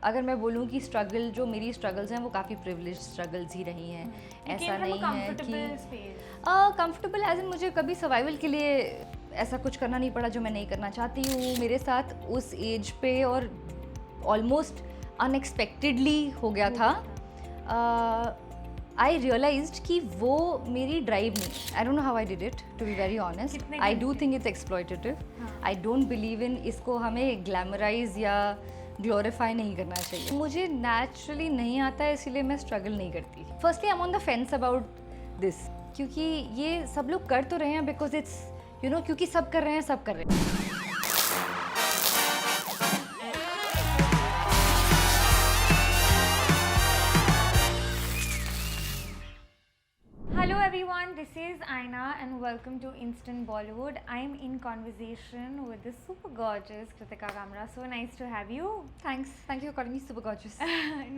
अगर मैं बोलूँ कि स्ट्रगल जो मेरी स्ट्रगल्स हैं वो काफ़ी प्रिविलेज स्ट्रगल्स ही रही हैं। ऐसा नहीं है कि कंफर्टेबल एज इन मुझे कभी सर्वाइवल के लिए ऐसा कुछ करना नहीं पड़ा जो मैं नहीं करना चाहती हूँ। मेरे साथ उस एज पे और ऑलमोस्ट अनएक्सपेक्टेडली हो गया था। आई रियलाइज्ड कि वो मेरी ड्राइव नहीं। I don't know how I did it, to be very honest. I do think it's exploitative. I don't believe in इसको हमें ग्लैमराइज या ग्लोरीफाई नहीं करना चाहिए। मुझे नेचुरली नहीं आता है, इसीलिए मैं स्ट्रगल नहीं करती। Firstly I am on the fence about this, क्योंकि ये सब लोग कर तो रहे हैं बिकॉज इट्स यू नो, क्योंकि सब कर रहे हैं, सब कर रहे हैं। Hello everyone, this is Aina and welcome to Instant Bollywood. I am in conversation with the super gorgeous Kritika Kamra. So nice to have you. Thanks, thank you for calling me super gorgeous.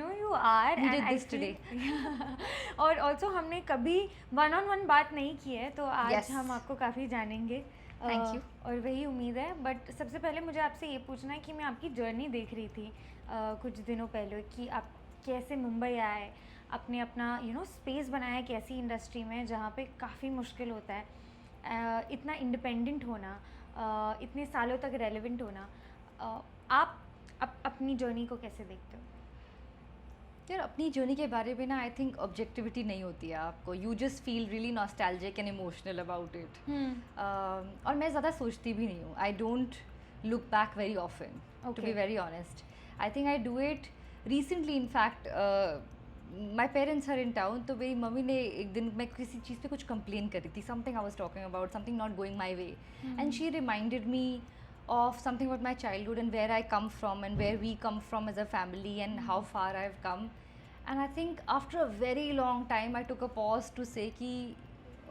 No, you are. We and did this actually- today. और also हमने कभी one on one बात नहीं की है, तो आज Yes. हम आपको काफ़ी जानेंगे. Thank you. और वही उम्मीद है. बट सबसे पहले मुझे आपसे ये पूछना है कि मैं आपकी जर्नी देख रही थी कुछ दिनों पहले कि आप कैसे मुंबई आए, अपने अपना स्पेस बनाया कैसी इंडस्ट्री में जहाँ पे काफ़ी मुश्किल होता है इतना इंडिपेंडेंट होना, इतने सालों तक रेलेवेंट होना. आप अपनी जर्नी को कैसे देखते हो? यार अपनी जर्नी के बारे में ना आई थिंक ऑब्जेक्टिविटी नहीं होती है आपको. You just feel really nostalgic and emotional about it. और मैं ज़्यादा सोचती भी नहीं हूँ. I don't look back very often, to be very honest. I think I do it recently. In fact my parents are in town, तो मेरी mummy ने एक दिन मैं किसी चीज़ पे कुछ कंप्लेन कर रही थी, something I was talking about, something not going my way, and she reminded me of something about my childhood and where I come from and where we come from as a family and how far I've come. And I think after a very long time I took a pause to say ki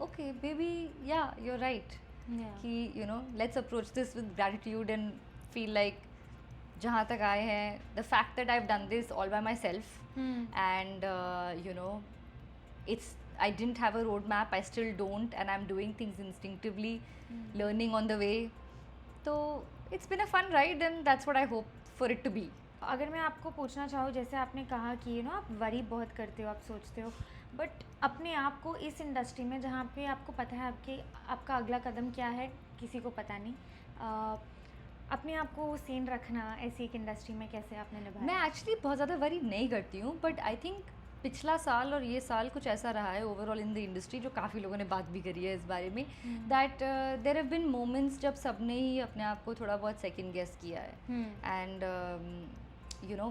okay, maybe yeah, you're right. Ki let's approach this with gratitude and feel like जहाँ तक आए हैं, the fact that I've done this all by myself and it's I didn't have a roadmap, I still don't, and I'm doing things instinctively, learning on the way. तो it's been a fun ride and that's what I hope for it to be. अगर मैं आपको पूछना चाहूँ, जैसे आपने कहा कि आप वरी बहुत करते हो, आप सोचते हो, बट अपने आप को इस इंडस्ट्री में जहाँ पे आपको पता है आपका अगला कदम क्या है किसी को पता नहीं, अपने आप को सेन रखना ऐसी एक इंडस्ट्री में कैसे आपने निभाया? मैं एक्चुअली बहुत ज़्यादा वरी नहीं करती हूँ, बट आई थिंक पिछला साल और ये साल कुछ ऐसा रहा है ओवरऑल इन द इंडस्ट्री, जो काफ़ी लोगों ने बात भी करी है इस बारे में, that there have been moments जब सबने ही अपने आप को थोड़ा बहुत सेकंड गेस किया है. And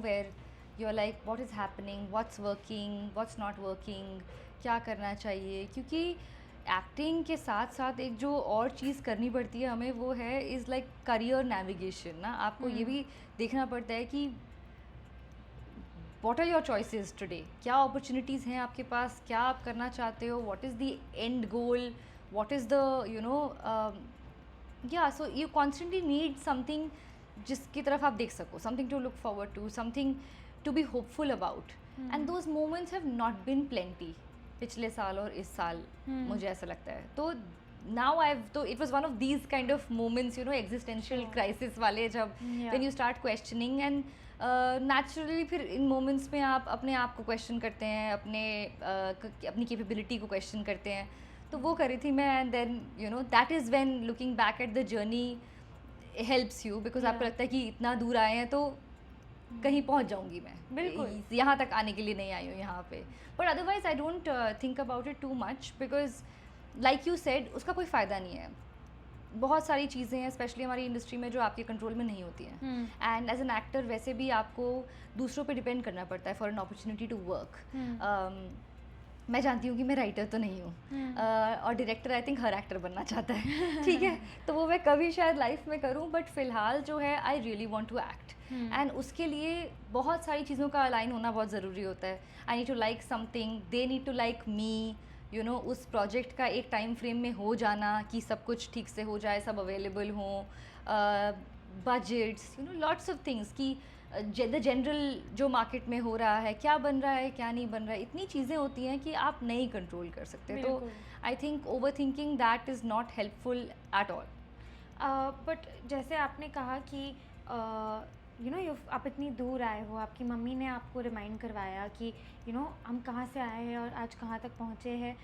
where you are like what is happening, what's working, what's not working, क्या करना चाहिए. क्योंकि एक्टिंग के साथ साथ एक जो और चीज़ करनी पड़ती है हमें, वो है इज़ लाइक करियर नेविगेशन ना. आपको ये भी देखना पड़ता है कि what are your choices today, क्या अपॉर्चुनिटीज़ हैं आपके पास, क्या आप करना चाहते हो, what is the end goal, what is the so you constantly need something जिसकी तरफ आप देख सको, something to look forward to, something to be hopeful about. And those moments have not been plenty पिछले साल और इस साल, मुझे ऐसा लगता है. तो नाउ तो it was one of these kind of moments existential crisis वाले, जब when you start questioning and naturally फिर इन मोमेंट्स में आप अपने आप को क्वेश्चन करते हैं, अपनी कैपेबिलिटी को क्वेश्चन करते हैं. तो वो करी थी मैं, and then that is when looking back at the journey helps you, because आपको लगता है कि इतना दूर आए हैं तो कहीं पहुंच जाऊंगी मैं, बिल्कुल यहाँ तक आने के लिए नहीं आई हूँ यहाँ पे. But otherwise I don't think about it too much, because like you said उसका कोई फ़ायदा नहीं है. बहुत सारी चीज़ें हैं स्पेशली हमारी इंडस्ट्री में जो आपके कंट्रोल में नहीं होती हैं. एंड एज एन एक्टर वैसे भी आपको दूसरों पे डिपेंड करना पड़ता है for an opportunity to work. मैं जानती हूँ कि मैं राइटर तो नहीं हूँ, और director I think her actor बनना चाहता है. ठीक है, तो वो मैं कभी शायद लाइफ में करूँ, बट फ़िलहाल जो है I really want to act. And उसके लिए बहुत सारी चीज़ों का अलाइन होना बहुत ज़रूरी होता है. I need to like something, they need to like me, उस प्रोजेक्ट का एक टाइम फ्रेम में हो जाना कि सब कुछ ठीक से हो जाए, सब अवेलेबल हों, बजट्स, लॉट्स ऑफ थिंग्स कि द जनरल जो मार्केट में हो रहा है, क्या बन रहा है, क्या नहीं बन रहा है, इतनी चीज़ें होती हैं कि आप नहीं कंट्रोल कर सकते. तो I think over thinking that is not helpful at all. But जैसे आपने कहा कि यू नो आप इतनी दूर आए हो, आपकी मम्मी ने आपको रिमाइंड करवाया कि हम कहाँ से आए हैं और आज कहाँ तक पहुँचे हैं,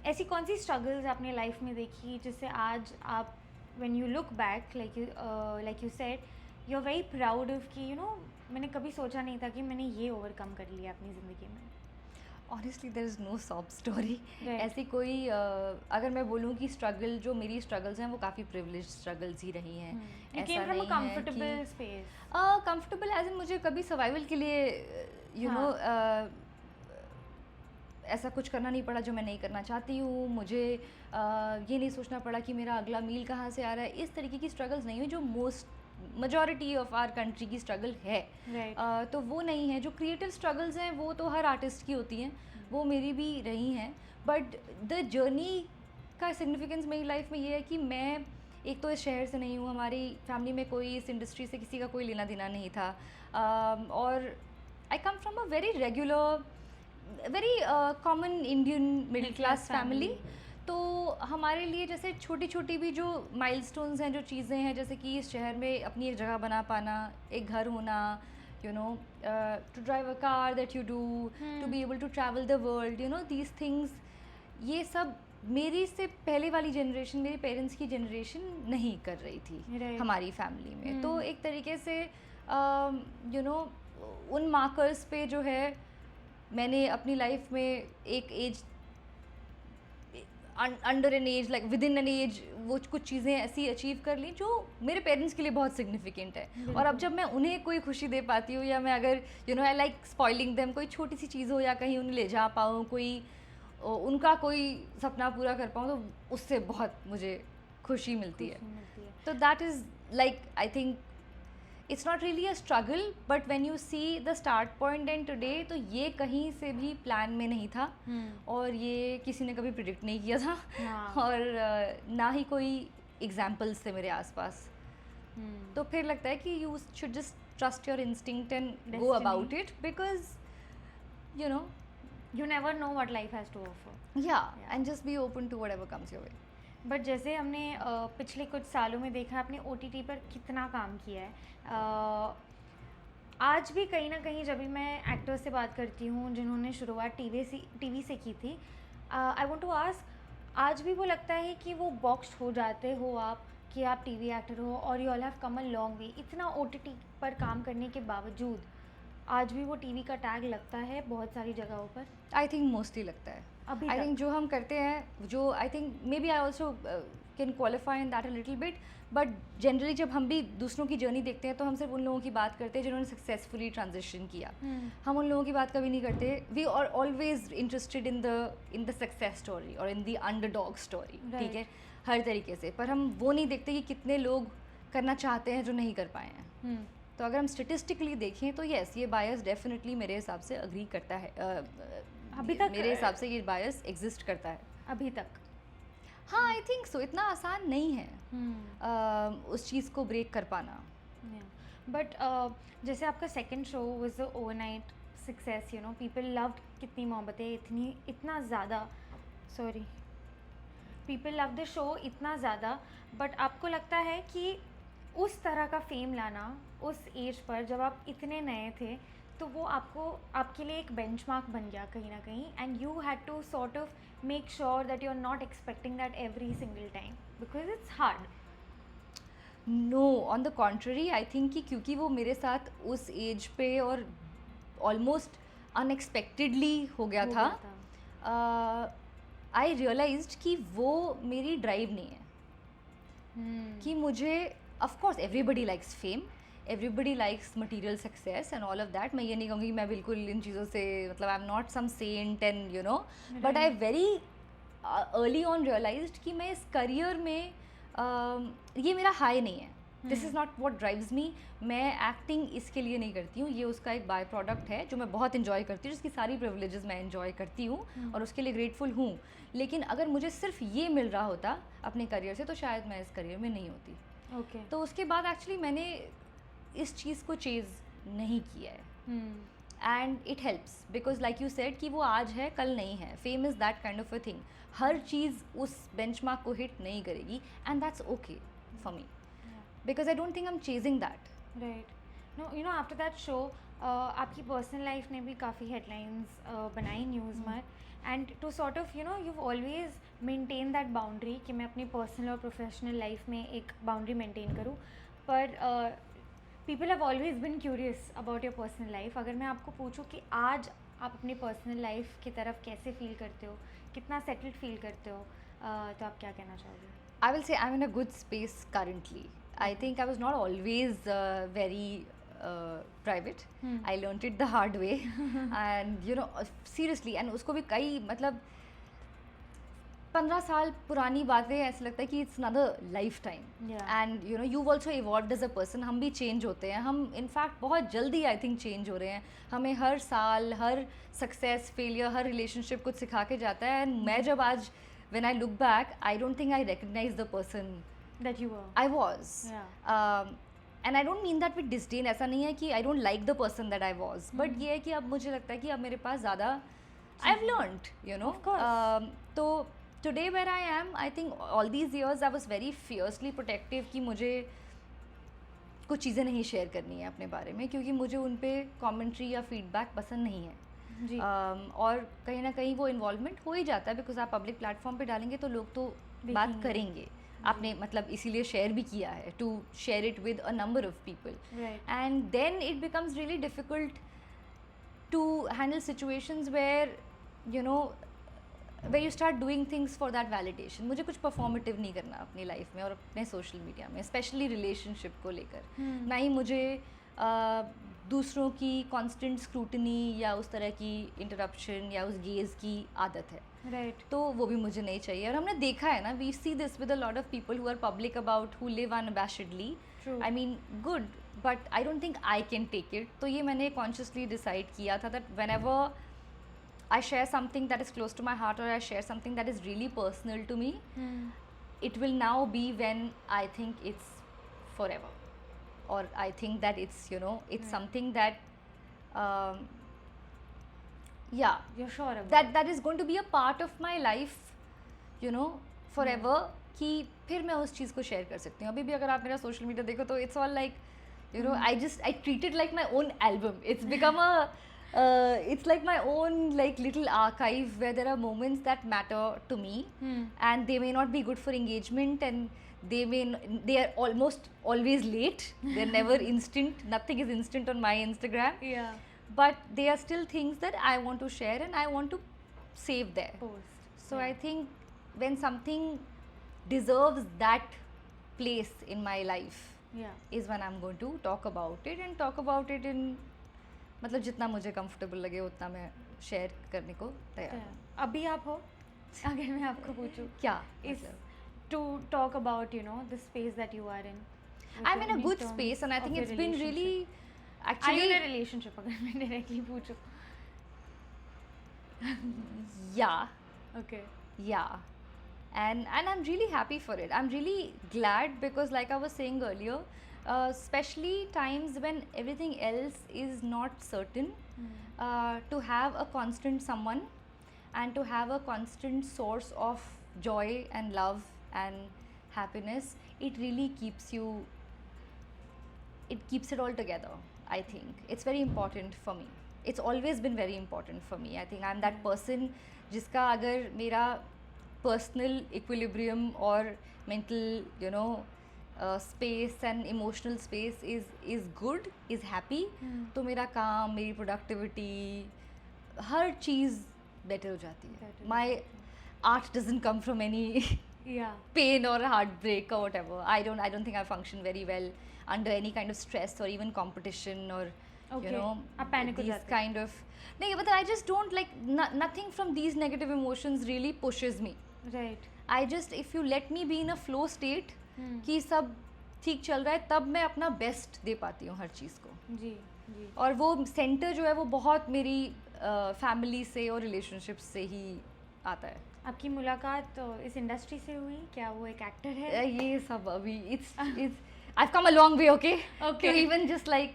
ऐसी कौन सी स्ट्रगल्स आपने लाइफ में देखी जिससे आज आप when you look back like you said you are very proud of कि मैंने कभी सोचा नहीं था कि मैंने ये ओवरकम कर लिया अपनी ज़िंदगी में? Honestly there is no sob story. Right. ऐसी कोई अगर मैं बोलूँ कि स्ट्रगल जो मेरी स्ट्रगल्स हैं वो काफ़ी प्रिविलेज स्ट्रगल्स ही रही हैं। You came from a comfortable space. Comfortable as in मुझे कभी सर्वाइवल के लिए यू नो ऐसा कुछ करना नहीं पड़ा जो मैं नहीं करना चाहती हूँ। मुझे ये नहीं सोचना पड़ा कि मेरा अगला मील कहाँ से आ रहा है। इस तरीके की स्ट्रगल्स नहीं हुई जो मेजॉरिटी ऑफ आवर कंट्री की स्ट्रगल है। Right. तो वो नहीं है। जो क्रिएटिव स्ट्रगल्स हैं वो तो हर आर्टिस्ट की होती हैं, वो मेरी भी रही हैं। बट द जर्नी का सिग्निफिकेंस मेरी लाइफ में ये है कि मैं एक तो इस शहर से नहीं हूँ, हमारी फैमिली में कोई इस इंडस्ट्री से किसी का कोई लेना देना नहीं था, और I come from a very regular very common Indian middle class family. तो हमारे लिए जैसे छोटी छोटी भी जो माइलस्टोन्स हैं, जो चीज़ें हैं, जैसे कि इस शहर में अपनी एक जगह बना पाना, एक घर होना, you know to drive a car that you do, to be able to travel the world, you know these things, ये सब मेरी से पहले वाली जनरेशन, मेरे पेरेंट्स की जनरेशन नहीं कर रही थी। Right. हमारी फैमिली में। तो एक तरीके से यू नो उन मार्कर्स पे जो है मैंने अपनी लाइफ में एक edge under an edge like within an edge वो कुछ चीज़ें ऐसी अचीव कर ली जो मेरे पेरेंट्स के लिए बहुत सिग्निफिकेंट है। और अब जब मैं उन्हें कोई खुशी दे पाती हूँ, या मैं अगर you know I like spoiling them, कोई छोटी सी चीज़ हो या कहीं उन्हें ले जा पाऊँ, कोई उनका कोई सपना पूरा कर पाऊँ, तो उससे बहुत मुझे खुशी मिलती है। तो that is like I think it's not really a struggle, but when you see the start point and today, तो ये कहीं से भी प्लान में नहीं था, और ये किसी ने कभी प्रिडिक्ट नहीं किया था। और ना ही कोई एग्जाम्पल्स थे मेरे आसपास। तो फिर लगता है कि you should just trust your instinct and go about it, because you know You never know what life has to offer. and just be open to whatever comes your way. But जैसे हमने पिछले कुछ सालों में देखा, आपने OTT पर कितना काम किया है। आज भी कहीं ना कहीं जब भी मैं एक्टर्स से बात करती हूँ जिन्होंने शुरुआत टीवी से की थी, आई वांट टू आस्क, आज भी वो लगता है कि वो बॉक्स्ड हो जाते हो आप, कि आप टीवी एक्टर हो और you all have come a long way, इतना OTT पर काम करने के बावजूद आज भी वो टीवी का टैग लगता है बहुत सारी जगहों पर? आई थिंक मोस्टली लगता है। अभी आई थिंक जो हम करते हैं, जो I think maybe I also can qualify in that a little bit, but generally जब हम भी दूसरों की जर्नी देखते हैं तो हम सिर्फ उन लोगों की बात करते हैं जिन्होंने सक्सेसफुली ट्रांजिशन किया। हम उन लोगों की बात कभी नहीं करते। We are always interested in the success story और इन द अंडरडॉग स्टोरी, ठीक है, हर तरीके से। पर हम वो नहीं देखते कि कितने लोग करना चाहते हैं जो नहीं कर पाए हैं। तो अगर हम स्टेटिस्टिकली देखें तो यस, ये बायस डेफिनेटली मेरे हिसाब से अग्री करता है। अभी तक मेरे हिसाब से ये बायस एग्जिस्ट करता है अभी तक। हाँ, आई थिंक सो। इतना आसान नहीं है उस चीज़ को ब्रेक कर पाना। बट जैसे आपका second show was the overnight success, you know people loved, कितनी मोहब्बतें, इतना ज़्यादा, sorry, people love the show इतना ज़्यादा। बट आपको लगता है कि उस तरह का फेम लाना उस एज पर जब आप इतने नए थे, तो वो आपके लिए एक बेंचमार्क बन गया कहीं ना कहीं, and you had to sort of make sure that you are not expecting that every single time, because it's hard? No, on the contrary, I think कि क्योंकि वो मेरे साथ उस एज पे और ऑलमोस्ट अनएक्सपेक्टेडली हो गया था, आई रियलाइज्ड कि वो मेरी ड्राइव नहीं है। कि मुझे, of course everybody likes fame, everybody likes material success and all of that. मैं ये नहीं कहूँगी मैं बिल्कुल इन चीज़ों से, मतलब I am not some saint and you know, but I very early on realised कि मैं इस करियर में ये मेरा हाई नहीं है। This is not what drives me. मैं एक्टिंग इसके लिए नहीं करती हूँ, ये उसका एक बाय प्रोडक्ट है जो मैं बहुत इन्जॉय करती हूँ, जिसकी सारी प्रिविलेजेस मैं इन्जॉय करती हूँ और उसके लिए ग्रेटफुल हूँ। लेकिन अगर मुझे सिर्फ ये मिल रहा होता अपने करियर से, तो शायद मैं इस करियर में नहीं होती। ओके। तो उसके बाद एक्चुअली मैंने इस चीज़ को चेज़ नहीं किया है, and it helps because like you said कि वो आज है कल नहीं है। Fame is that kind of a thing. हर चीज़ उस बेंचमार्क को हिट नहीं करेगी, and that's okay for me, because I don't think I am chasing that. Right no you know after that show आपकी पर्सनल लाइफ ने भी काफ़ी हेडलाइंस बनाई न्यूज़ में and to sort of you know you always maintain that boundary कि मैं अपनी personal और प्रोफेशनल लाइफ में एक बाउंड्री मेंटेन करूँ पर people have always been curious about your personal life अगर मैं आपको पूछूँ कि आज आप अपनी पर्सनल लाइफ की तरफ कैसे फील करते हो कितना सेटल्ड फील करते हो तो आप क्या कहना चाहोगे I will say I'm in a good space currently. I think I was not always very private. I learnt it the hard way. And you know, seriously, and उसको भी कई मतलब 15 साल पुरानी बातें ऐसा लगता है कि it's another lifetime and you know you also evolve as a person हम भी चेंज होते हैं हम इनफैक्ट बहुत जल्दी आई थिंक चेंज हो रहे हैं हमें हर साल हर सक्सेस फेलियर हर रिलेशनशिप कुछ सिखा के जाता है एंड मैं जब आज when I look back I don't think I recognize the person that you were I was and I don't mean that with disdain ऐसा नहीं है कि I don't like the person that I was but ये है कि अब मुझे लगता है कि अब मेरे पास ज़्यादा I've learned you know of course तो today where I am I think all these years I was very fiercely protective कि मुझे कुछ चीज़ें नहीं शेयर करनी है अपने बारे में क्योंकि मुझे उन पे कमेंट्री या फीडबैक पसंद नहीं है जी और कहीं ना कहीं वो इन्वॉल्वमेंट हो ही जाता है बिकॉज आप पब्लिक प्लेटफॉर्म पे डालेंगे तो लोग तो बात करेंगे आपने मतलब इसीलिए शेयर भी किया है to share it with a number of people and then it becomes really difficult to handle situations where you know where you start doing things for that validation मुझे कुछ परफॉर्मेटिव नहीं करना अपनी लाइफ में और अपने सोशल मीडिया में specially relationship को लेकर ना ही मुझे दूसरों की कांस्टेंट स्क्रूटनी या उस तरह की इंटरप्शन या उस गेज की आदत है राइट तो वो भी मुझे नहीं चाहिए और हमने देखा है ना we see this with a lot of people who are public about who live unabashedly I mean good but I don't think I can take it तो ये मैंने कॉन्शियसली डिसाइड किया था that whenever I share something that is close to my heart or I share something that is really personal to me it will now be when I think it's forever or I think that it's you know it's something that yeah you're sure about that is going to be a part of my life you know forever कि फिर मैं उस चीज़ को share कर सकती हूँ अभी भी अगर आप मेरा सोशल मीडिया देखो तो it's all like you know I treat it like my own album it's become a it's like my own like little archive where there are moments that matter to me and they may not be good for engagement and they are almost always late they're never instant nothing is instant on my Instagram yeah but they are still things that I want to share and I want to save there post so I think when something deserves that place in my life is when I'm going to talk about it and talk about it in मतलब जितना मुझे comfortable लगे उतना मैं share करने को तैयार हूँ अभी आप हो अगर मैं आपको पूछूं क्या इस to talk about you know the space that you are in I'm in a good space and I think it's been really actually actually in a relationship अगर मैं directly पूछूं yeah okay and I'm really happy for it I'm really glad because like I was saying earlier especially times when everything else is not certain to have a constant someone and to have a constant source of joy and love and happiness it really keeps it all together I think it's very important for me it's always been very important for me I think I'm that person जिसका अगर मेरा personal equilibrium or mental you know space and emotional space is good is happy तो मेरा काम मेरी productivity हर चीज़ better हो जाती है my art doesn't come from any pain or heartbreak or whatever I don't think I function very well under any kind of stress or even competition or you know these kind of नहीं but I just don't like nothing from these negative emotions really pushes me right I just if you let me be in a flow state कि सब ठीक चल रहा है तब मैं अपना बेस्ट दे पाती हूँ हर चीज़ को जी और वो सेंटर जो है वो बहुत मेरी फैमिली से और रिलेशनशिप से ही आता है आपकी मुलाकात इस इंडस्ट्री से हुई क्या वो एक एक्टर है ये सब अभी it's I've come a long way okay to even just like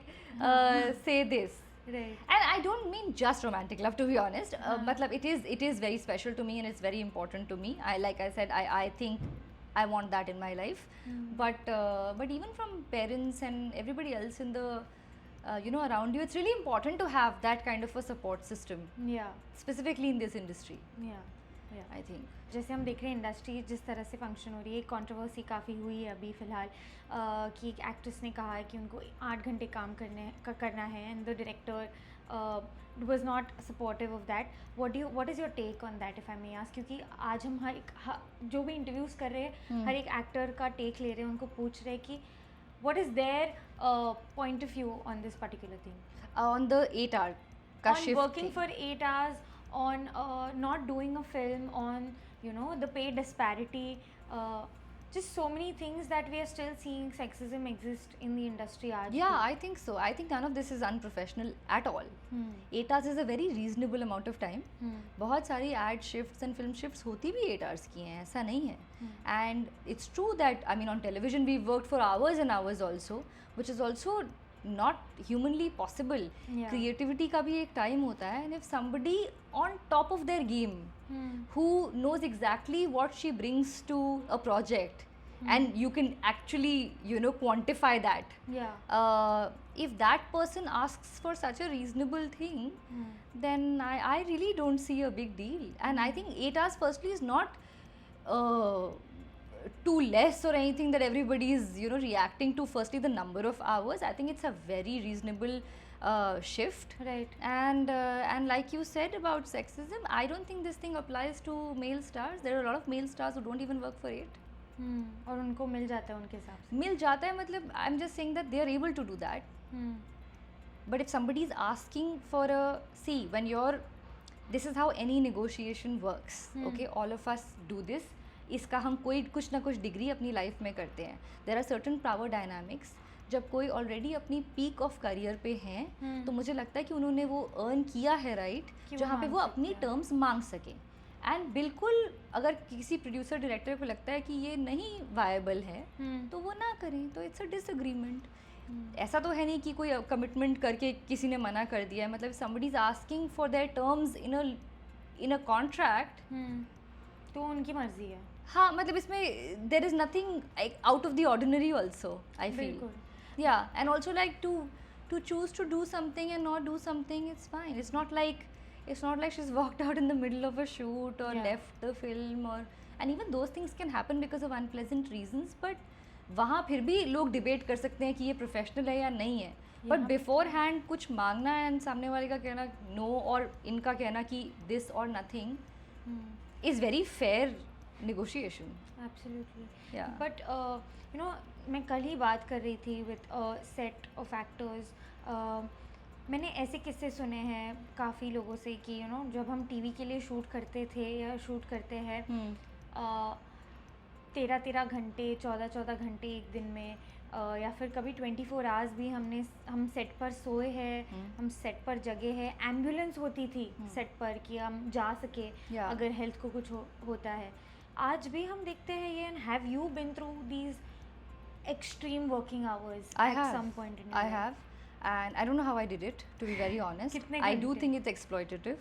say this right and I don't mean just romantic love to be honest matlab it is very special to me and it's very important to me I like I said I think I want that in my life. But even from parents and everybody else in the around you, it's really important to have that kind of a support system, Yeah, specifically in this industry, yeah, yeah. I think. जैसे हम देख रहे हैं industry जिस तरह से function हो रही है, कंट्रोवर्सी काफ़ी हुई है अभी फ़िलहाल कि एक एक्ट्रेस ने कहा है कि उनको 8 घंटे काम करना है and the director was not supportive of that. What is your take on that if I may ask? क्योंकि आज हम जो भी इंटरव्यूज़ कर रहे हैं हर एक एक्टर का टेक ले रहे हैं, उनको पूछ रहे हैं कि what is their point of view on this particular thing, On the 8 hour का on shift working thing. for 8 hours, on not doing a film, on the pay disparity, just so many things that we are still seeing sexism exist in the industry aaj Yeah, I think so. I think none of this is unprofessional at all. 8 hours is a very reasonable amount of time. बहुत सारी ad shifts and film shifts होती भी 8 hours की हैं, ऐसा नहीं है. And it's true that, I mean, on television we've worked for hours and hours also, which is also not humanly possible. Yeah. Creativity का भी एक time होता है, and if somebody on top of their game who knows exactly what she brings to a project and you can actually quantify that, if that person asks for such a reasonable thing, then I really don't see a big deal. And I think 8 hours firstly is not too less or anything that everybody is reacting to. Firstly, the number of hours, I think it's a very reasonable shift. right. And like you said about sexism, I don't think this thing applies to male stars. There are a lot of male stars who don't even work for it. और उनको मिल जाता है उनके हिसाब से. मिल जाता है मतलब, I'm just saying that they are able to do that. But if somebody is asking for a, see, when you're, this is how any negotiation works. Okay, all of us do this. इसका हम कोई कुछ ना कुछ degree अपनी life में करते हैं. There are certain power dynamics. जब कोई ऑलरेडी अपनी पीक ऑफ करियर पे हैं, तो मुझे लगता है कि उन्होंने वो अर्न किया है, राइट, जहाँ पे वो अपनी टर्म्स मांग सकें. एंड बिल्कुल अगर किसी प्रोड्यूसर डायरेक्टर को लगता है कि ये नहीं वायबल है, तो वो ना करें, तो इट्स अ डिसएग्रीमेंट. ऐसा तो है नहीं कि कोई कमिटमेंट करके किसी ने मना कर दिया है. मतलब somebody is asking for their terms in a contract, तो उनकी मर्जी है. हाँ, मतलब इसमें there is nothing out of the ordinary also, I feel. Yeah, and also like to choose to do something and not do something, it's fine. It's not like she's walked out in the middle of a shoot or left the film, or and even those things can happen because of unpleasant reasons. But वहाँ फिर भी लोग debate कर सकते हैं कि ये professional है या नहीं है. बट बिफोर हैंड कुछ मांगना एंड सामने वाले का कहना नो और इनका कहना कि दिस और nothing is very fair negotiation. Absolutely. Yeah. But मैं कल ही बात कर रही थी विद सेट ऑफ एक्टर्स. मैंने ऐसे किस्से सुने हैं काफ़ी लोगों से कि जब हम टीवी के लिए शूट करते थे या शूट करते हैं 13 घंटे 14 घंटे एक दिन में, या फिर कभी 24 आवर्स भी हम सेट पर सोए हैं, हम सेट पर जगे हैं. एम्बुलेंस होती थी सेट पर कि हम जा सके अगर हेल्थ को कुछ होता है. आज भी हम देखते हैं ये. And have you been through these extreme working hours at some point in your life? I have, and I don't know how I did it, to be very honest. I do think it's exploitative.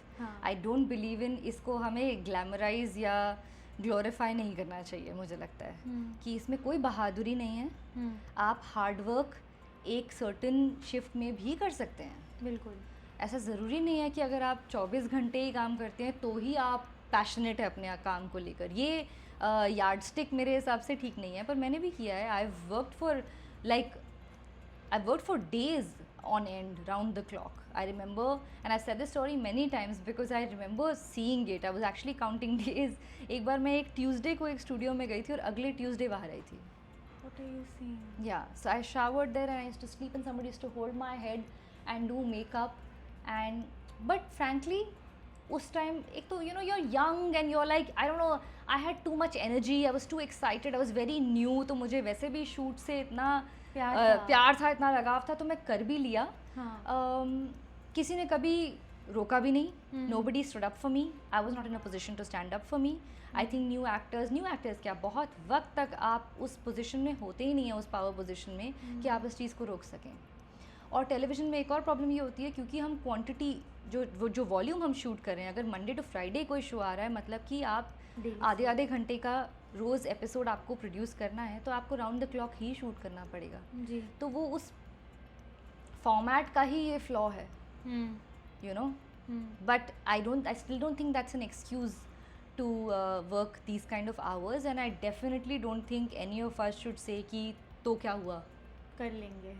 I don't believe in इसको हमें glamorize या glorify नहीं करना चाहिए. मुझे लगता है कि इसमें कोई बहादुरी नहीं है. आप हार्ड वर्क एक सर्टेन शिफ्ट में भी कर सकते हैं. बिल्कुल. ऐसा ज़रूरी नहीं है कि अगर आप 24 घंटे ही काम करते हैं तो ही आप पैशनेट है अपने काम को लेकर. ये यार्ड स्टिक मेरे हिसाब से ठीक नहीं है, पर मैंने भी किया है. I worked for days on and round the clock. I remember, and I said this story many times because I remember seeing it. I was actually counting days. एक बार मैं एक ट्यूसडे को एक स्टूडियो में गई थी और अगले ट्यूसडे बाहर आई थी. What are you saying? Yeah, so I showered there and I used to sleep and somebody used to hold my head and do makeup. But frankly, उस टाइम एक तो you're young and you're like, I don't know, I had too much energy, I was too excited, I was very new. तो मुझे वैसे भी shoot से इतना प्यार था, इतना लगाव था, तो मैं कर भी लिया. किसी ने कभी रोका भी नहीं. Nobody stood up for me. I was not in a position to stand up for me. I think new actors क्या बहुत वक्त तक आप उस पोजीशन में होते ही नहीं हैं, उस पावर पोजीशन में कि आप इस चीज़ को रोक सकें. और टेलीविज़न में एक और प्रॉब्लम ये होती है क्योंकि हम क्वांटिटी जो वॉल्यूम हम शूट कर रहे हैं, अगर मंडे टू फ्राइडे कोई शो आ रहा है, मतलब कि आप आधे घंटे का रोज़ एपिसोड आपको प्रोड्यूस करना है तो आपको round the clock he shoot करना पड़ेगा. जी. तो वो उस फॉर्मेट का ही ये फ्लॉ है, you know. But I still don't think that's an excuse to work these kind of hours, and I definitely don't think any of us should say कि तो क्या हुआ. कर लेंगे.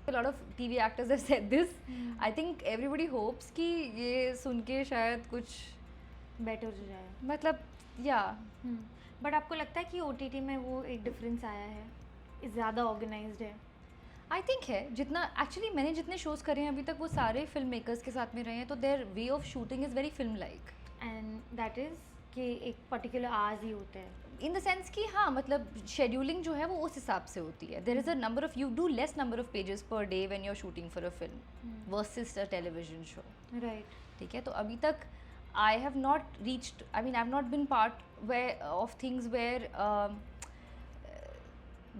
A lot of TV actors have said this. I think everybody hopes कि ये सुन के शायद कुछ बेटर हो जाए. मतलब या बट आपको लगता है कि OTT में वो एक डिफरेंस आया है, ज़्यादा ऑर्गेनाइज्ड है? आई थिंक है. जितना एक्चुअली मैंने जितने शोज़ करे हैं अभी तक वो सारे फिल्म मेकर्स के साथ में रहे हैं, तो their way of shooting is very film like. And that is कि एक पर्टिकुलर आवर्स ही होते हैं. इन द सेंस कि हाँ, मतलब शेड्यूलिंग जो है वो उस हिसाब से होती है. There is a number of, you do less number of pages per day when you are shooting for a film versus a television show. Right. ठीक है. तो अभी तक I have not reached, I mean I have not been part where of things where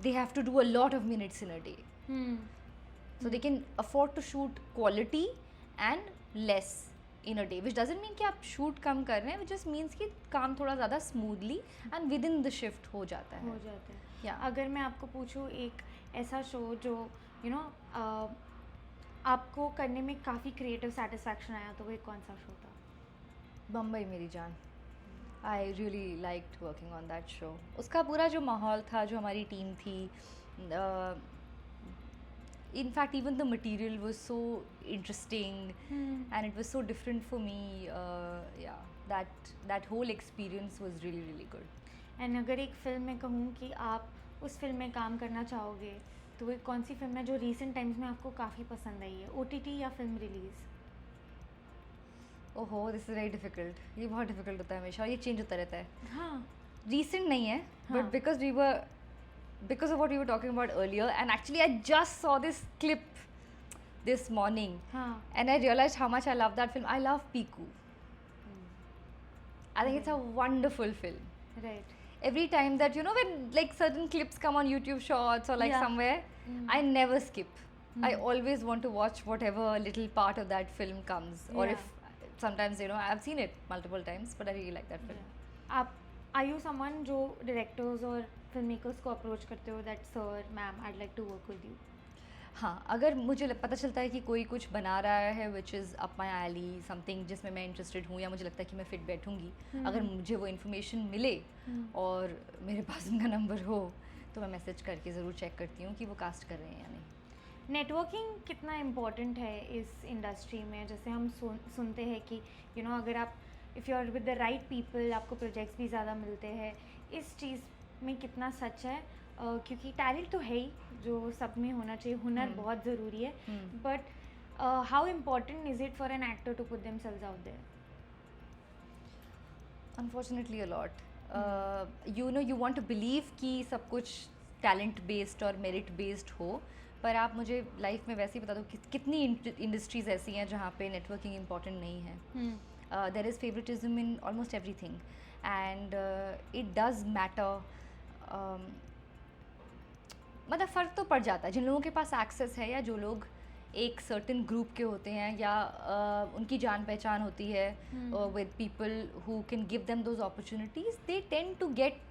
they have to do a lot of minutes in a day. So they can afford to shoot quality and less in a day, which doesn't mean कि आप shoot कम कर रहे हैं, which just means कि काम थोड़ा ज़्यादा smoothly and within the shift हो जाता है. Yeah. अगर मैं आपको पूछूँ एक ऐसा शो जो you know आपको करने में काफ़ी क्रिएटिव सेटिस्फैक्शन आया, तो वो एक कौन सा शो था? बम्बई मेरी जान. I really liked working on that show. उसका पूरा जो माहौल था, जो हमारी टीम थी, in fact even the material was so interesting and it was so different for me. Yeah, that whole experience was really really good. And अगर एक फिल्म में कहूँ कि आप उस फिल्म में काम करना चाहोगे, तो वो कौन सी फिल्म है जो रिसेंट टाइम्स में आपको काफ़ी पसंद आई है, OTT या फिल्म रिलीज़? ओहो, दिस इज़ वेरी डिफिकल्ट. ये बहुत डिफिकल्ट होता है हमेशा, और ये चेंज होता रहता है. हाँ. रीसेंट नहीं है, हाँ. But because of what we were talking about earlier, and actually I just saw this clip this morning, and I realized how much I love that film. I love Piku. I think it's a wonderful film. Right. Every time that, you know, when like certain clips come on YouTube Shorts or like somewhere, I never skip. I always want to watch whatever little part of that film comes, or if sometimes, you know, I've seen it multiple times, but I really like that film. Are you someone जो directors और film makers को approach करते हो that sir ma'am I'd like to work with you? हाँ, अगर मुझे पता चलता है कि कोई कुछ बना रहा है which is up my alley, something जिसमें मैं इंटरेस्टेड हूँ या मुझे लगता है कि मैं फिट बैठूँगी, अगर मुझे वो इन्फॉर्मेशन मिले और मेरे पास उनका नंबर हो, तो मैं मैसेज करके ज़रूर चेक करती हूँ कि वो कास्ट कर रहे हैं या नहीं. नेटवर्किंग कितना इम्पॉर्टेंट है इस इंडस्ट्री में? जैसे हम सुनते हैं कि यू नो अगर आप if you are with the right people आपको प्रोजेक्ट्स भी ज़्यादा मिलते हैं. इस चीज़ में कितना सच है? क्योंकि टैलेंट तो है ही, जो सब में होना चाहिए, हुनर बहुत ज़रूरी है, but how important is it for an actor to put themselves out there? Unfortunately a lot. You know, you want to believe कि सब कुछ टैलेंट बेस्ड और मेरिट बेस्ड हो, पर आप मुझे लाइफ में वैसे ही बता दो कि कितनी इंडस्ट्रीज़ ऐसी हैं जहाँ पे नेटवर्किंग इम्पॉर्टेंट नहीं है. There is favouritism in almost everything, and it does matter. मतलब फ़र्क तो पड़ जाता है जिन लोगों के पास एक्सेस है, या जो लोग एक सर्टेन ग्रुप के होते हैं, या उनकी जान पहचान होती है with people who can give them those opportunities. They tend to get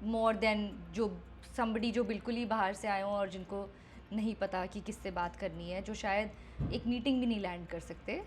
more than जो समबडी जो बिल्कुल ही बाहर से आए हों और जिनको नहीं पता कि किससे बात करनी है, जो शायद एक मीटिंग भी नहीं लैंड कर सकते.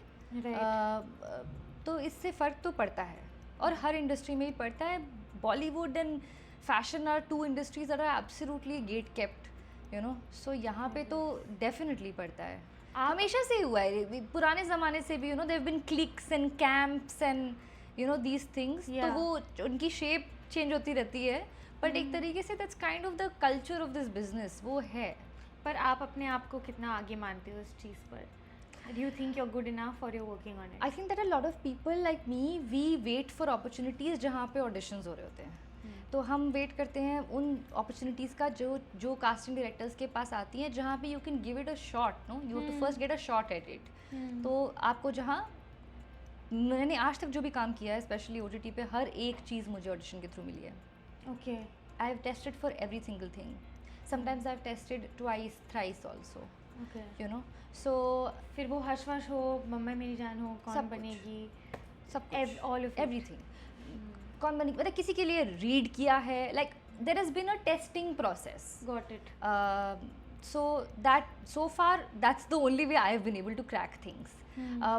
तो इससे फ़र्क तो पड़ता है, और हर इंडस्ट्री में ही पड़ता है. Bollywood and fashion are two industries are absolutely get kept, you know. So यहाँ पे तो डेफिनेटली पड़ता है. हमेशा से हुआ है, पुराने ज़माने से भी, you know, there been cliques and camps and you know these things. तो वो उनकी शेप चेंज होती रहती है, बट एक तरीके से that's kind of the culture of this business, वो है. पर आप अपने आप को कितना आगे मानते हो इस चीज़ पर? Do you think you're good enough or you're working on it? I think that a lot of people like me, we wait for opportunities जहाँ पे auditions हो रहे होते हैं. तो हम वेट करते हैं उन अपॉर्चुनिटीज़ का जो कास्टिंग डायरेक्टर्स के पास आती हैं, जहाँ पे you can give it a shot. No, you to first get a shot at it. तो आपको जहाँ मैंने आज तक जो भी काम किया है, स्पेशली OTT पे, हर एक चीज़ मुझे ऑडिशन के थ्रू मिली है. Okay. I have tested for every single thing. Sometimes I have tested twice thrice also, you know. So फिर वो हश वश हो, मम्मा मेरी जान हो, कौन बनेगी, सब ऑल ऑफ एवरीथिंग. कौन बनी, मतलब किसी के लिए रीड किया है, like there has been a testing process. Got it. So that so far that's the only way I have been able to crack things.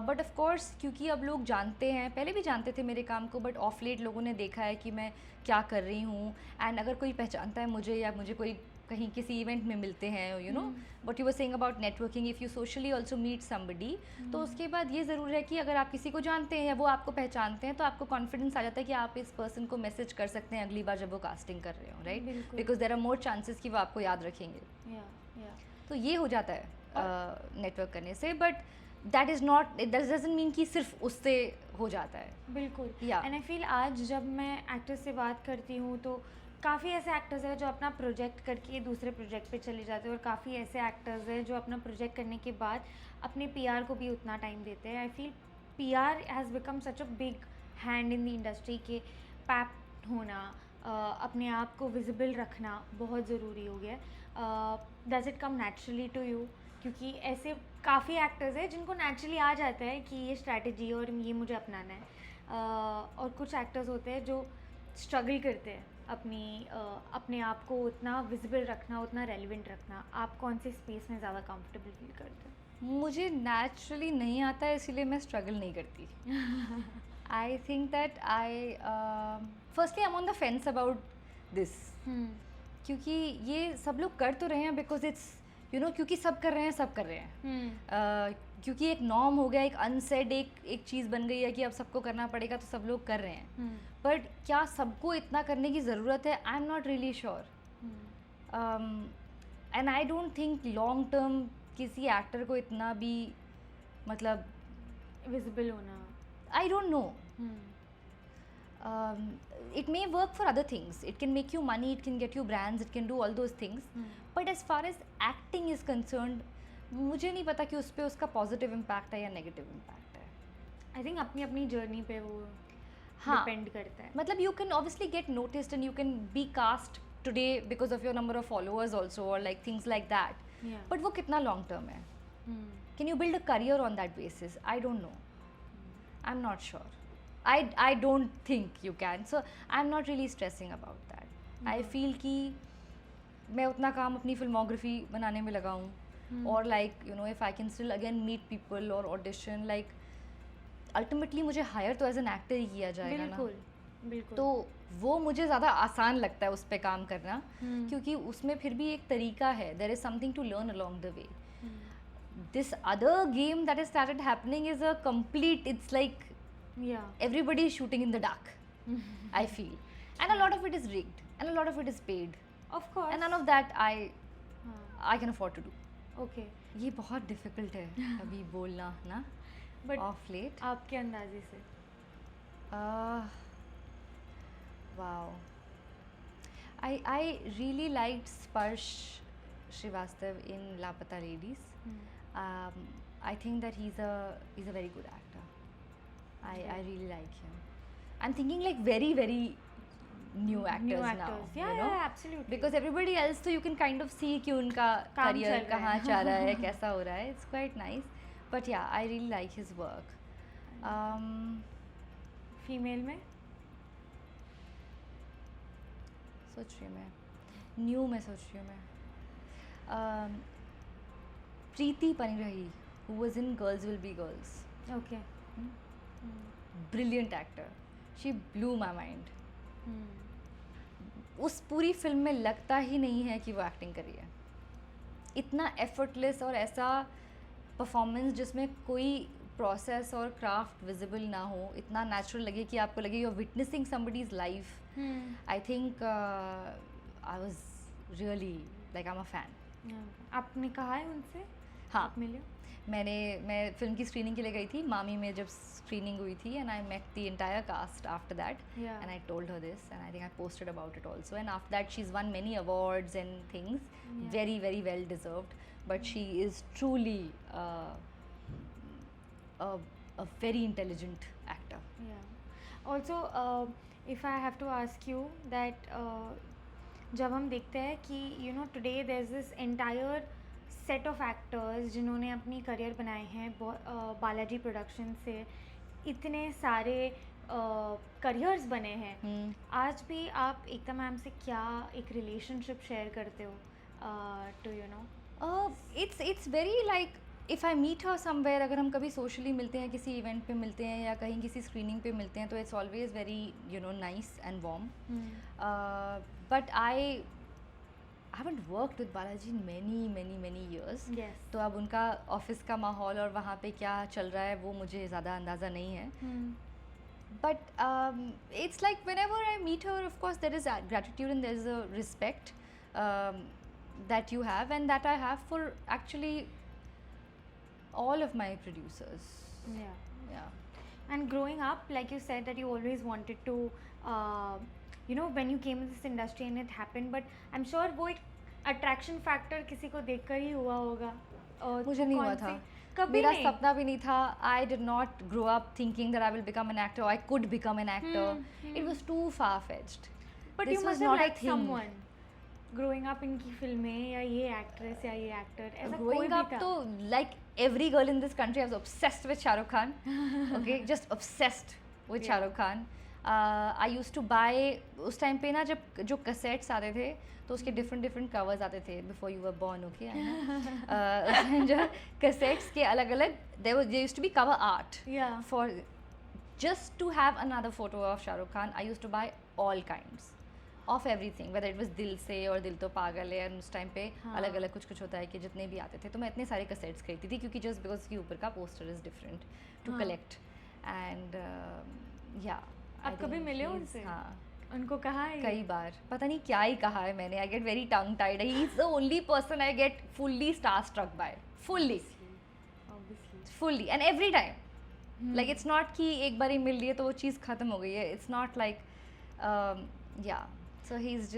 But of course क्योंकि अब लोग जानते हैं, पहले भी जानते थे मेरे काम को, बट ऑफ लेट लोगों ने देखा है कि मैं क्या कर रही हूँ, एंड अगर कोई पहचानता है मुझे, या मुझे कोई कहीं किसी इवेंट में मिलते हैं, you know what you were saying about networking, if you socially also meet somebody, तो उसके बाद ये ज़रूर है कि अगर आप किसी को जानते हैं या वो आपको पहचानते हैं, तो आपको कॉन्फिडेंस आ जाता है कि आप इस पर्सन को मैसेज कर सकते हैं अगली बार जब वो कास्टिंग कर रहे हो, राइट? बिल्कुल. Because there are more chances कि वो आपको याद रखेंगे. तो ये हो जाता है नेटवर्क करने से, but that is not, that doesn't mean कि सिर्फ उससे हो जाता है. बिल्कुल. Yeah. एंड आई फील आज जब मैं एक्टर्स से बात करती हूँ तो काफ़ी ऐसे एक्टर्स हैं जो अपना प्रोजेक्ट करके दूसरे प्रोजेक्ट पे चले जाते हैं, और काफ़ी ऐसे एक्टर्स हैं जो अपना प्रोजेक्ट करने के बाद अपने पीआर को भी उतना टाइम देते हैं. I feel PR has become such a big hand in the industry के पैक्ट होना, अपने आप को विजिबल रखना बहुत ज़रूरी हो गया है. Does it come naturally to you? क्योंकि ऐसे काफ़ी एक्टर्स हैं जिनको नेचुरली आ जाता है कि ये स्ट्रैटेजी और ये मुझे अपनाना है, और कुछ एक्टर्स होते हैं जो स्ट्रगल करते हैं अपने आप को उतना विजिबल रखना, उतना रेलिवेंट रखना. आप कौन से स्पेस में ज़्यादा कंफर्टेबल फील करते हैं? मुझे नेचुरली नहीं आता है, इसीलिए मैं स्ट्रगल नहीं करती. I think that I firstly I am on the fence about this, क्योंकि ये सब लोग कर तो रहे हैं बिकॉज इट्स यू नो, क्योंकि सब कर रहे हैं, सब कर रहे हैं. क्योंकि एक नॉर्म हो गया, एक अनसेड एक चीज़ बन गई है कि अब सबको करना पड़ेगा, तो सब लोग कर रहे हैं. बट क्या सबको इतना करने की ज़रूरत है? आई am not really sure. And I don't think long term किसी एक्टर को इतना भी, मतलब विजिबल होना, आई don't no. It may work for other things. It can make you money, it can get you brands, it can do all those things. But as far as acting is concerned, मुझे नहीं पता कि उस पर उसका positive impact है या negative impact है. आई थिंक अपनी अपनी जर्नी पे वो हाँ, डिपेंड करता है. मतलब you can obviously get noticed and you can be cast today because of your number of followers also, और like things like that. But वो कितना लॉन्ग टर्म है? Can you build a career on that basis? I don't know. I am not sure. I don't think you can. So I'm not really stressing about that. I feel कि मैं उतना काम अपनी filmography बनाने में लगाऊँ, और like you know if I can still again meet people और ऑडिशन, लाइक अल्टीमेटली मुझे हायर तो एज एन एक्टर ही किया जाएगा ना. बिल्कुल. तो वो मुझे ज़्यादा आसान लगता है उस पर काम करना, क्योंकि उसमें फिर भी एक तरीका है. There is something to learn along the way. This other game that is started happening is a complete, it's like everybody is shooting in the dark. I feel, and a lot of it is rigged, and a lot of it is paid, of course, and none of that I can afford to do. Okay. ये बहुत difficult है अभी बोलना ना, but off late. आपके अंदाजे से wow, I really liked Sparsh Srivastav in Lapata Ladies. I think that he's a very good actor. I really like him. I'm thinking like very very new actors now. Yeah, you know? yeah, absolutely. Because everybody else, so you can kind of see कि उनका career कहाँ जा रहा है, कैसा हो रहा है. It's quite nice. But yeah, I really like his work. Female में सोच रही हूँ मैं, न्यू में सोच रही हूँ मैं. प्रीति पनिरही, who was in Girls Will Be Girls. Okay. Brilliant actor. She blew my mind. उस पूरी फिल्म में लगता ही नहीं है कि वो एक्टिंग कर रही है. इतना एफर्टलेस और ऐसा परफॉर्मेंस जिसमें कोई प्रोसेस और क्राफ्ट विजिबल ना हो, इतना नेचुरल लगे कि आपको लगे you are witnessing somebody's life. I think I was really like I am a fan. आपने कहा है उनसे? हाँ, आप मिले? मैं फिल्म की स्क्रीनिंग के लिए गई थी, मामी में जब स्क्रीनिंग हुई थी, and I met the entire cast after that, and I told her this, and I think I posted about it also, and after that she is won many awards and things, very very well deserved, but she is truly a very intelligent actor. Yeah. Also, if I have to ask you that, जब हम देखते हैं कि you know today there's this entire set of actors जिन्होंने अपनी career बनाए हैं Balaji production से, इतने सारे करियर्स बने हैं, हम्म। आज भी आप एकता मैम से क्या एक रिलेशनशिप शेयर करते हो to you know? It's very like if I meet her somewhere, अगर हम कभी socially मिलते हैं, किसी event पे मिलते हैं या कहीं किसी screening पे मिलते हैं, तो it's always very nice and warm. But I haven't worked with Balaji in many years. Yes. तो अब उनका ऑफिस का माहौल और वहाँ पे क्या चल रहा है वो मुझे ज़्यादा अंदाज़ा नहीं है. But it's like whenever I meet her, of course there is a gratitude and there is a respect that you have and that I have for actually all of my producers. Yeah. And growing up, like you said, that you always wanted to, when you came in this industry and it happened, but I'm sure वो एक attraction factor किसी को देखकर ही हुआ होगा. और मुझे नहीं हुआ था. कभी मेरा नहीं. सपना भी नहीं था. I did not grow up thinking that I will become an actor or I could become an actor. It was too far-fetched. But This you was must have not a liked thing. someone. Growing up इनकी फिल्में या ये actress या ये actor, ऐसा कोई Growing भी up था? तो like every girl in this country, I was obsessed with Shah Rukh Khan. Okay, just obsessed with Shah Rukh Khan. I used to buy उस टाइम पे ना जब जो cassettes आते थे तो उसके different covers आते थे before you were born. Okay, I know. जो cassettes के अलग-अलग there used to be cover art. Yeah. For just to have another photo of Shah Rukh Khan, I used to buy all kinds of everything, whether it was दिल से और दिल तो पागल है, and उस टाइम पे अलग-अलग कुछ होता है कि जितने भी आते थे तो मैं इतने सारे cassettes खरीदती थी क्योंकि just because के ऊपर का poster is different to collect and yeah. आप कभी मिले उनसे? हाँ, उनको कहा है? कई बार. पता नहीं क्या ही कहा है मैंने. I get very tongue tied. He is the only person I get fully starstruck by. Fully. Fully and every time. Like it's not कि एक बार ही मिल लिए तो वो चीज़ खत्म हो गई है. It's not like yeah. So he's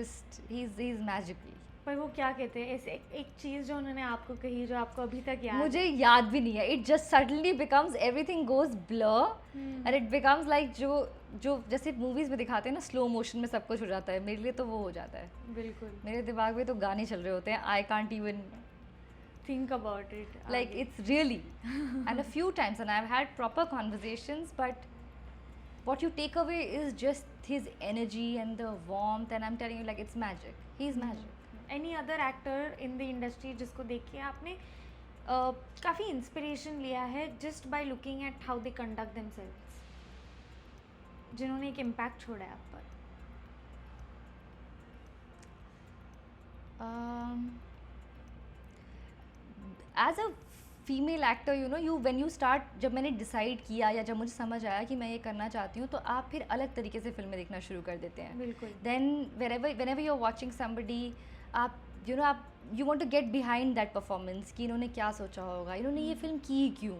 magical. पर वो क्या कहते हैं, ऐसे एक चीज़ जो उन्होंने आपको कही जो आपको अभी तक याद मुझे है? याद भी नहीं है. It just suddenly becomes everything goes blur and it becomes like जो जैसे मूवीज में दिखाते हैं ना स्लो मोशन में सब कुछ हो जाता है, मेरे लिए तो वो हो जाता है. बिल्कुल. मेरे दिमाग में तो गाने चल रहे होते हैं. I can't even think about it. like it's really and a few times and I've had proper conversations, but what you take away is just his energy and the warmth and I'm telling you like it's magic. He's magic. Any other actor in the industry जिसको देख के आपने काफ़ी inspiration लिया है just by looking at how they conduct themselves, जिन्होंने एक impact छोड़ा है आप पर? As a female actor when you start, जब मैंने डिसाइड किया या जब मुझे समझ आया कि मैं ये करना चाहती हूँ तो आप फिर अलग तरीके से फिल्में देखना शुरू कर देते हैं. बिल्कुल. Then whenever you're watching somebody, आप you want to get behind that performance कि इन्होंने क्या सोचा होगा, इन्होंने ये फिल्म की क्यों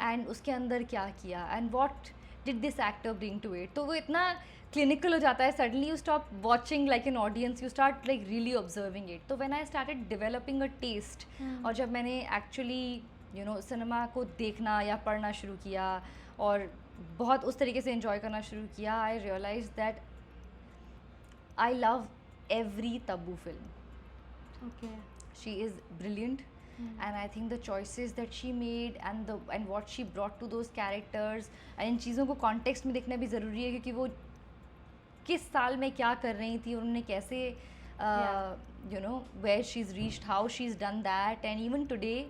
एंड उसके अंदर क्या किया and what did this actor bring to it. तो वो इतना क्लिनिकल हो जाता है. Suddenly you stop watching like an audience, you start like really observing it. तो when I started developing a taste और जब मैंने एक्चुअली सिनेमा को देखना या पढ़ना शुरू किया और बहुत उस तरीके से एंजॉय करना शुरू किया, I realise that I love every Tabu film. Okay. She is brilliant and I think the choices that she made and what she brought to those characters, and इन चीज़ों को context में देखना भी ज़रूरी है क्योंकि वो किस साल में क्या कर रही थी, उन्होंने कैसे where she's reached, how she's done that, and even today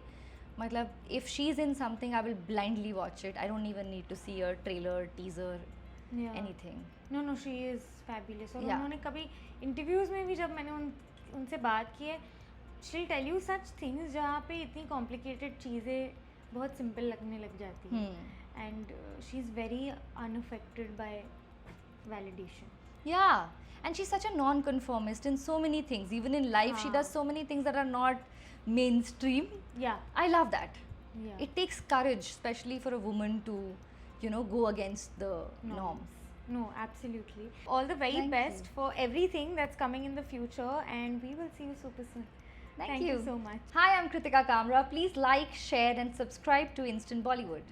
मतलब if she's in something I will blindly watch it. I don't even need to see a trailer, teaser, anything. No, she is fabulous. और Yeah. उन्होंने कभी interviews में भी जब मैंने उनसे बात की है, she'll tell you such things जहाँ पे इतनी complicated चीज़ें बहुत simple लगने लग जाती हैं. And she's very unaffected by validation. Yeah, and she's such a non-conformist in so many things. Even in life, she does so many things that are not mainstream. Yeah. I love that. Yeah. It takes courage, especially for a woman to, go against the norms. No, absolutely. All the very Thank best you. for everything that's coming in the future, and we will see you super soon. Thank you so much. Hi, I'm Kritika Kamra. Please like, share, and subscribe to Instant Bollywood.